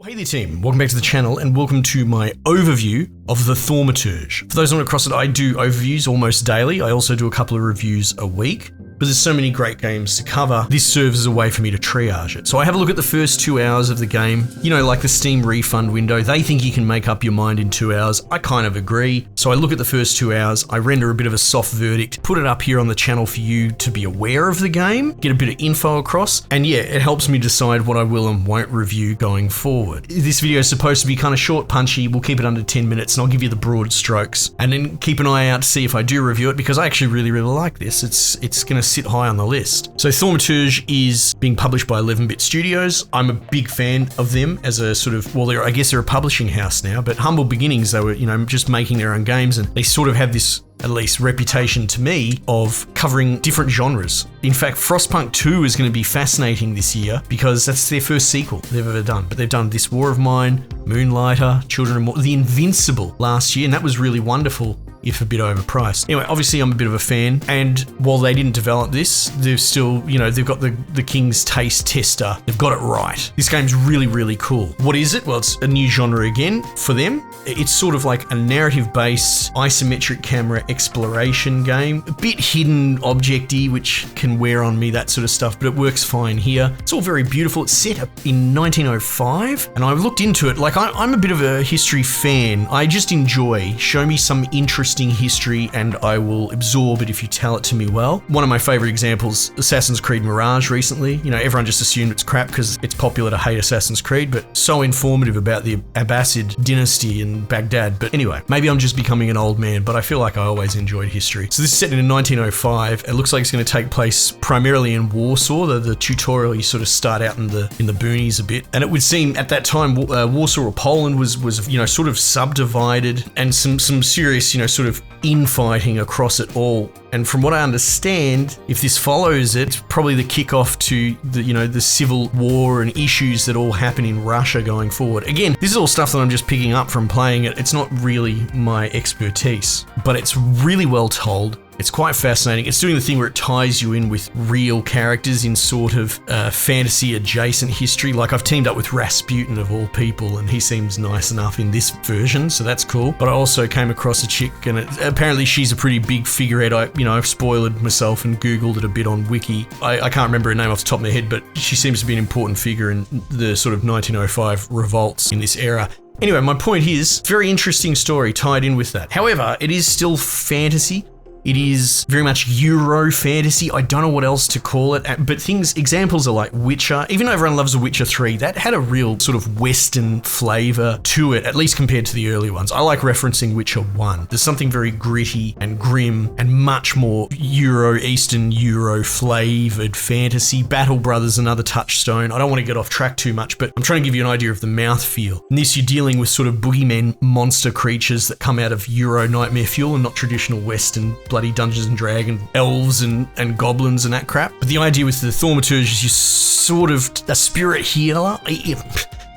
Hey there team, welcome back to the channel and welcome to my overview of the Thaumaturge. For those not across it, I do overviews almost daily. I also do a couple of reviews a week. But there's so many great games to cover, this serves as a way for me to triage it. So I have a look at the first 2 hours of the game. You know, like the Steam refund window, they think you can make up your mind in 2 hours. I kind of agree. So I look at the first 2 hours, I render a bit of a soft verdict, put it up here on the channel for you to be aware of the game, get a bit of info across, and yeah, it helps me decide what I will and won't review going forward. This video is supposed to be kind of short, punchy, we'll keep it under 10 minutes and I'll give you the broad strokes. And then keep an eye out to see if I do review it because I actually really like this. It's gonna sit high on the list. So Thaumaturge is being published by 11-Bit Studios. I'm a big fan of them as a sort of, well, I guess they're a publishing house now, but humble beginnings, they were, you know, just making their own games and they sort of have this, at least, reputation to me of covering different genres. In fact, Frostpunk 2 is going to be fascinating this year because that's their first sequel they've ever done. But they've done This War of Mine, Moonlighter, Children of Morta, The Invincible last year, and that was really wonderful, if a bit overpriced. Anyway, obviously I'm a bit of a fan, and while they didn't develop this, they've still, you know, they've got the King's Taste tester. They've got it right. This game's really cool. What is it? Well, it's a new genre again for them. It's sort of like a narrative-based isometric camera exploration game. A bit hidden object-y, which can wear on me, that sort of stuff, but it works fine here. It's all very beautiful. It's set up in 1905, and I've looked into it. Like, I'm a bit of a history fan. I just enjoy. Show me some interesting history and I will absorb it if you tell it to me well. One of my favorite examples, Assassin's Creed Mirage recently. You know, everyone just assumed it's crap because it's popular to hate Assassin's Creed, but so informative about the Abbasid dynasty in Baghdad. But anyway, maybe I'm just becoming an old man, but I feel like I always enjoyed history. So this is set in 1905. It looks like it's going to take place primarily in Warsaw. The tutorial, you sort of start out in the boonies a bit. And it would seem at that time, Warsaw or Poland was, you know, sort of subdivided and some serious, you know, sort of infighting across it all. And from what I understand, if this follows it, it's probably the kickoff to the, you know, the civil war and issues that all happen in Russia going forward. Again, this is all stuff that I'm just picking up from playing it. It's not really my expertise, but it's really well told. It's quite fascinating. It's doing the thing where it ties you in with real characters in sort of fantasy adjacent history. Like I've teamed up with Rasputin of all people and he seems nice enough in this version, so that's cool. But I also came across a chick and apparently she's a pretty big figurehead. I've spoiled myself and Googled it a bit on Wiki. I can't remember her name off the top of my head, but she seems to be an important figure in the sort of 1905 revolts in this era. Anyway, my point is, very interesting story tied in with that. However, it is still fantasy. It is very much Euro fantasy. I don't know what else to call it, but examples are like Witcher. Even though everyone loves The Witcher 3, that had a real sort of Western flavor to it, at least compared to the early ones. I like referencing Witcher 1. There's something very gritty and grim and much more Eastern Euro flavored fantasy. Battle Brothers, another touchstone. I don't want to get off track too much, but I'm trying to give you an idea of the mouthfeel. In this, you're dealing with sort of boogeymen, monster creatures that come out of Euro nightmare fuel and not traditional Western bloody Dungeons and Dragons, elves and goblins and that crap. But the idea with the Thaumaturge is you're sort of a spirit healer,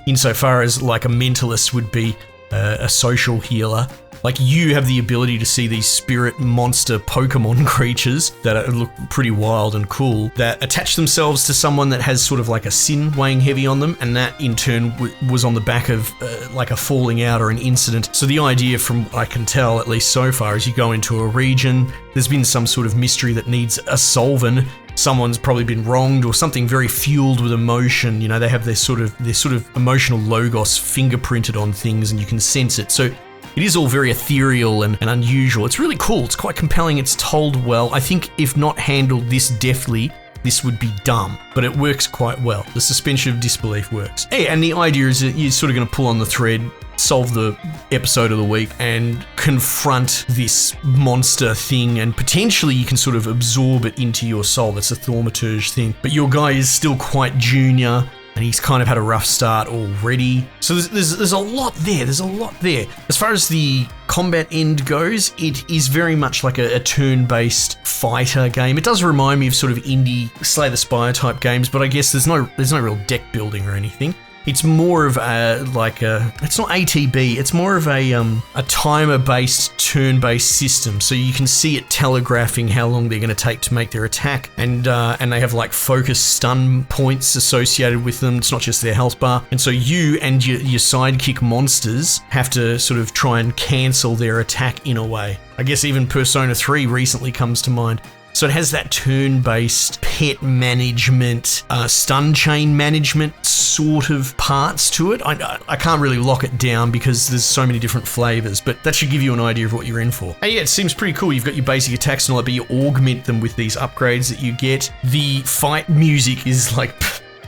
insofar as like a mentalist would be a social healer. Like you have the ability to see these spirit monster Pokemon creatures that look pretty wild and cool that attach themselves to someone that has sort of like a sin weighing heavy on them, and that in turn was on the back of like a falling out or an incident. So the idea, from what I can tell, at least so far, is you go into a region, there's been some sort of mystery that needs a solving. Someone's probably been wronged or something very fueled with emotion. You know, they have their sort of emotional logos fingerprinted on things and you can sense it. So it is all very ethereal and unusual. It's really cool. It's quite compelling. It's told well. I think if not handled this deftly, this would be dumb, but it works quite well. The suspension of disbelief works. Hey, and the idea is that you're sort of going to pull on the thread, solve the episode of the week, and confront this monster thing, and potentially you can sort of absorb it into your soul. That's a Thaumaturge thing. But your guy is still quite junior, and he's kind of had a rough start already. So there's a lot there. There's a lot there. As far as the combat end goes, it is very much like a turn-based fighter game. It does remind me of sort of indie Slay the Spire type games, but I guess there's no real deck building or anything. It's more of it's not ATB, it's more of a timer-based, turn-based system. So you can see it telegraphing how long they're going to take to make their attack, and they have like focus stun points associated with them. It's not just their health bar. And so you and your sidekick monsters have to sort of try and cancel their attack in a way. I guess even Persona 3 recently comes to mind. So it has that turn-based pet management, stun chain management sort of parts to it. I can't really lock it down because there's so many different flavors, but that should give you an idea of what you're in for. And yeah, it seems pretty cool. You've got your basic attacks and all that, but you augment them with these upgrades that you get. The fight music is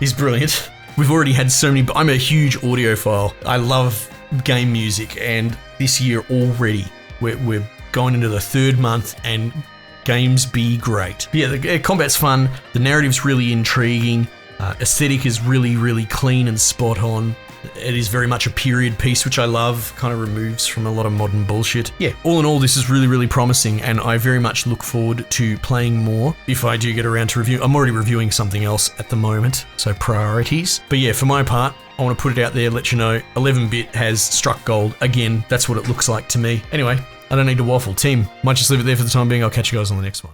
is brilliant. We've already had so many, I'm a huge audiophile. I love game music, and this year already, we're going into the 3rd month, and games be great. But yeah, the combat's fun, the narrative's really intriguing, aesthetic is really, really clean and spot on. It is very much a period piece, which I love, kind of removes from a lot of modern bullshit. Yeah, all in all, this is really, really promising, and I very much look forward to playing more if I do get around to review. I'm already reviewing something else at the moment, so priorities. But yeah, for my part, I want to put it out there, let you know, 11-bit has struck gold. Again, that's what it looks like to me. Anyway, I don't need to waffle. Team, might just leave it there for the time being. I'll catch you guys on the next one.